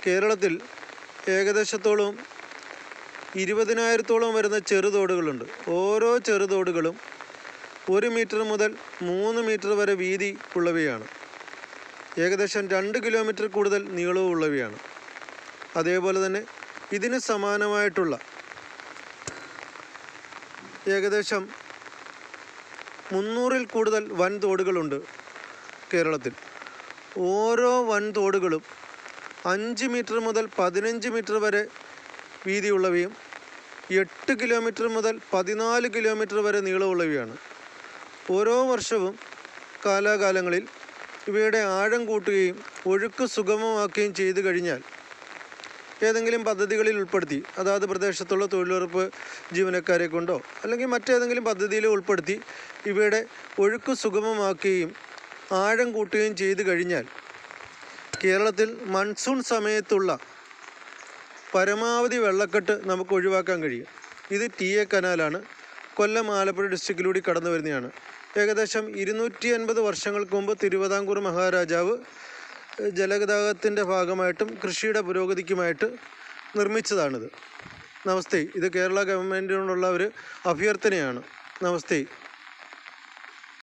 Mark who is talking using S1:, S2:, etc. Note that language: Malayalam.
S1: കേരളത്തിൽ ഏകദേശത്തോളം 20,000-ഓളം വരുന്ന ചെറുതോടുകളുണ്ട്. ഓരോ ചെറുതോടുകളും 1 മീറ്റർ മുതൽ 3 മീറ്റർ വരെ വീതി ഉള്ളവയാണ്. ഏകദേശം 2 കിലോമീറ്റർ കൂടുതൽ നീളവും ഉള്ളവയാണ്. അതേപോലെ തന്നെ ഇതിന് സമാനമായിട്ടുള്ള ഏകദേശം 300-ൽ കൂടുതൽ വൻതോടുകളുണ്ട് കേരളത്തിൽ. ഓരോ വൻതോടുകളും 5 മീറ്റർ മുതൽ 15 മീറ്റർ വരെ വീതിയുള്ളവയും 8 കിലോമീറ്റർ മുതൽ 14 കിലോമീറ്റർ വരെ നീളമുള്ളവയാണ്. ഓരോ വർഷവും കാലാകാലങ്ങളിൽ ഇവയുടെ ആഴം കൂട്ടുകയും ഒഴുക്ക് സുഗമമാക്കുകയും ചെയ്തു കഴിഞ്ഞാൽ ഏതെങ്കിലും പദ്ധതികളിൽ ഉൾപ്പെടുത്തി, അതാത് പ്രദേശത്തുള്ള തൊഴിലുറപ്പ് ജീവനക്കാരെ കൊണ്ടോ അല്ലെങ്കിൽ മറ്റേതെങ്കിലും പദ്ധതിയിൽ ഉൾപ്പെടുത്തി ഇവയുടെ ഒഴുക്ക് സുഗമമാക്കുകയും ആഴം കൂട്ടുകയും ചെയ്തു കഴിഞ്ഞാൽ കേരളത്തിൽ മൺസൂൺ സമയത്തുള്ള പരമാവധി വെള്ളക്കെട്ട് നമുക്ക് ഒഴിവാക്കാൻ കഴിയും. ഇത് TA കനാലാണ്. കൊല്ലം ആലപ്പുഴ ഡിസ്ട്രിക്റ്റിലൂടെ കടന്നു വരുന്നതാണ്. ഏകദേശം 250 വർഷങ്ങൾക്ക് മുമ്പ് തിരുവിതാംകൂർ മഹാരാജാവ് ജലഗതാഗതത്തിൻ്റെ ഭാഗമായിട്ടും കൃഷിയുടെ പുരോഗതിക്കുമായിട്ട് നിർമ്മിച്ചതാണിത്. നമസ്തേ. ഇത് കേരള ഗവൺമെൻറ്റിനോടുള്ള ഒരു അഭ്യർത്ഥനയാണ്. നമസ്തേ.